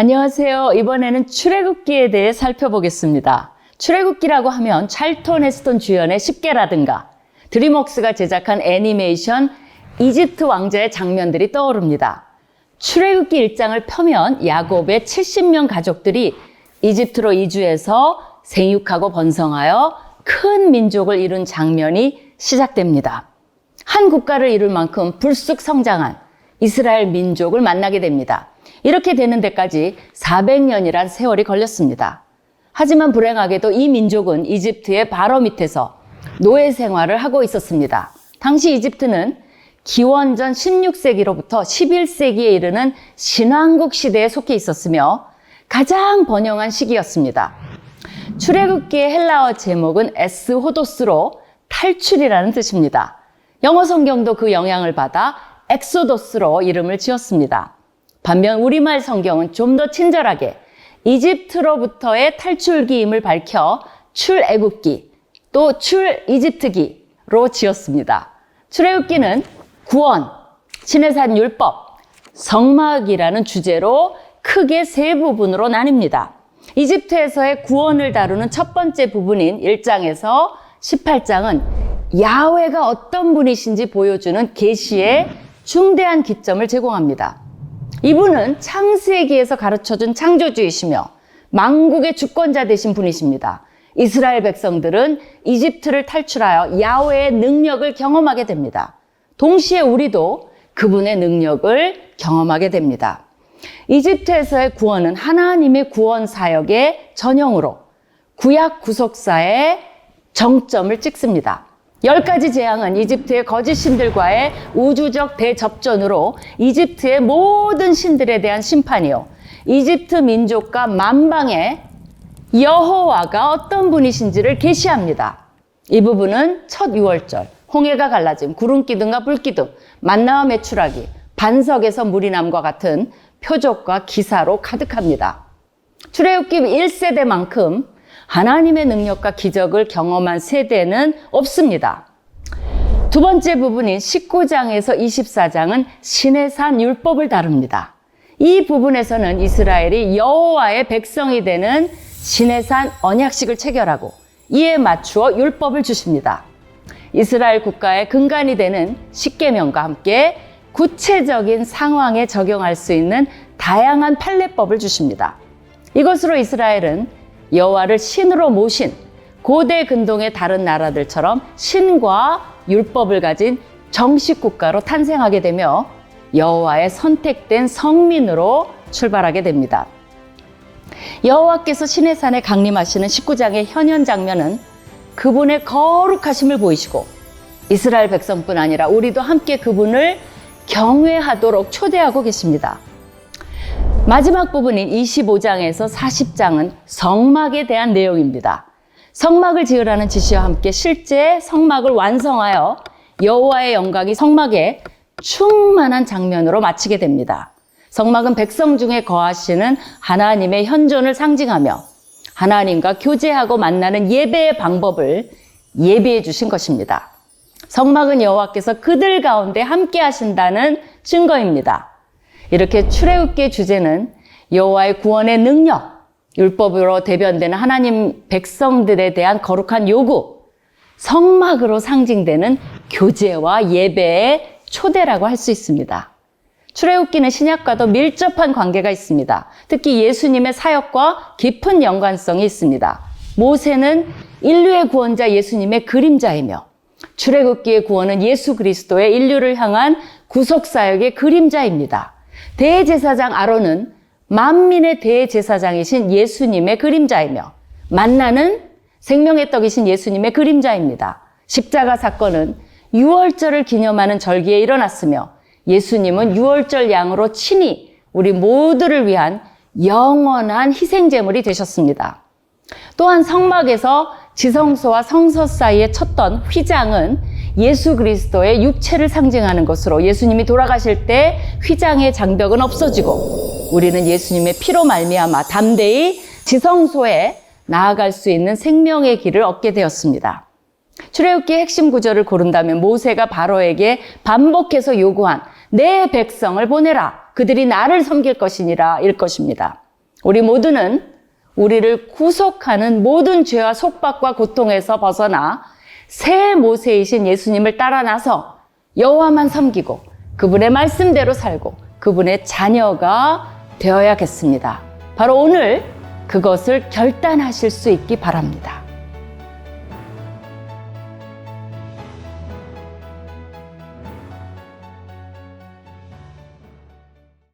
안녕하세요. 이번에는 출애굽기에 대해 살펴보겠습니다. 출애굽기라고 하면 찰톤 헤스턴 주연의 10개라든가 드림웍스가 제작한 애니메이션 이집트 왕자의 장면들이 떠오릅니다. 출애굽기 1장을 펴면 야곱의 70명 가족들이 이집트로 이주해서 생육하고 번성하여 큰 민족을 이룬 장면이 시작됩니다. 한 국가를 이룰 만큼 불쑥 성장한 이스라엘 민족을 만나게 됩니다. 이렇게 되는 데까지 400년이란 세월이 걸렸습니다. 하지만 불행하게도 이 민족은 이집트의 바로 밑에서 노예 생활을 하고 있었습니다. 당시 이집트는 기원전 16세기로부터 11세기에 이르는 신왕국 시대에 속해 있었으며 가장 번영한 시기였습니다. 출애굽기의 헬라어 제목은 에스호도스로 탈출이라는 뜻입니다. 영어 성경도 그 영향을 받아 엑소도스로 이름을 지었습니다. 반면 우리말 성경은 좀 더 친절하게 이집트로부터의 탈출기임을 밝혀 출애굽기, 또 출이집트기로 지었습니다. 출애굽기는 구원, 시내산 율법, 성막이라는 주제로 크게 세 부분으로 나뉩니다. 이집트에서의 구원을 다루는 첫 번째 부분인 1장에서 18장은 야훼가 어떤 분이신지 보여주는 계시의 중대한 기점을 제공합니다. 이분은 창세기에서 가르쳐준 창조주이시며 만국의 주권자 되신 분이십니다. 이스라엘 백성들은 이집트를 탈출하여 야훼의 능력을 경험하게 됩니다. 동시에 우리도 그분의 능력을 경험하게 됩니다. 이집트에서의 구원은 하나님의 구원 사역의 전형으로 구약 구속사의 정점을 찍습니다. 10가지 재앙은 이집트의 거짓 신들과의 우주적 대접전으로 이집트의 모든 신들에 대한 심판이요, 이집트 민족과 만방의 여호와가 어떤 분이신지를 계시합니다. 이 부분은 첫 유월절, 홍해가 갈라짐, 구름기둥과 불기둥, 만나와 메추라기, 반석에서 물이 남과 같은 표적과 기사로 가득합니다. 출애굽기 1세대만큼 하나님의 능력과 기적을 경험한 세대는 없습니다. 두 번째 부분인 19장에서 24장은 시내산 율법을 다룹니다. 이 부분에서는 이스라엘이 여호와의 백성이 되는 시내산 언약식을 체결하고 이에 맞추어 율법을 주십니다. 이스라엘 국가의 근간이 되는 십계명과 함께 구체적인 상황에 적용할 수 있는 다양한 판례법을 주십니다. 이것으로 이스라엘은 여호와를 신으로 모신 고대 근동의 다른 나라들처럼 신과 율법을 가진 정식 국가로 탄생하게 되며 여호와의 선택된 성민으로 출발하게 됩니다. 여호와께서 시내산에 강림하시는 19장의 현현 장면은 그분의 거룩하심을 보이시고 이스라엘 백성뿐 아니라 우리도 함께 그분을 경외하도록 초대하고 계십니다. 마지막 부분인 25장에서 40장은 성막에 대한 내용입니다. 성막을 지으라는 지시와 함께 실제 성막을 완성하여 여호와의 영광이 성막에 충만한 장면으로 마치게 됩니다. 성막은 백성 중에 거하시는 하나님의 현존을 상징하며 하나님과 교제하고 만나는 예배의 방법을 예비해 주신 것입니다. 성막은 여호와께서 그들 가운데 함께 하신다는 증거입니다. 이렇게 출애굽기의 주제는 여호와의 구원의 능력, 율법으로 대변되는 하나님 백성들에 대한 거룩한 요구, 성막으로 상징되는 교제와 예배의 초대라고 할 수 있습니다. 출애굽기는 신약과도 밀접한 관계가 있습니다. 특히 예수님의 사역과 깊은 연관성이 있습니다. 모세는 인류의 구원자 예수님의 그림자이며 출애굽기의 구원은 예수 그리스도의 인류를 향한 구속사역의 그림자입니다. 대제사장 아론은 만민의 대제사장이신 예수님의 그림자이며 만나는 생명의 떡이신 예수님의 그림자입니다. 십자가 사건은 유월절을 기념하는 절기에 일어났으며 예수님은 유월절 양으로 친히 우리 모두를 위한 영원한 희생제물이 되셨습니다. 또한 성막에서 지성소와 성서 사이에 쳤던 휘장은 예수 그리스도의 육체를 상징하는 것으로 예수님이 돌아가실 때 휘장의 장벽은 없어지고 우리는 예수님의 피로 말미암아 담대히 지성소에 나아갈 수 있는 생명의 길을 얻게 되었습니다. 출애굽기의 핵심 구절을 고른다면 모세가 바로에게 반복해서 요구한 내 백성을 보내라, 그들이 나를 섬길 것이니라 일 것입니다. 우리 모두는 우리를 구속하는 모든 죄와 속박과 고통에서 벗어나 새 모세이신 예수님을 따라 나서 여호와만 섬기고 그분의 말씀대로 살고 그분의 자녀가 되어야겠습니다. 바로 오늘 그것을 결단하실 수 있기 바랍니다.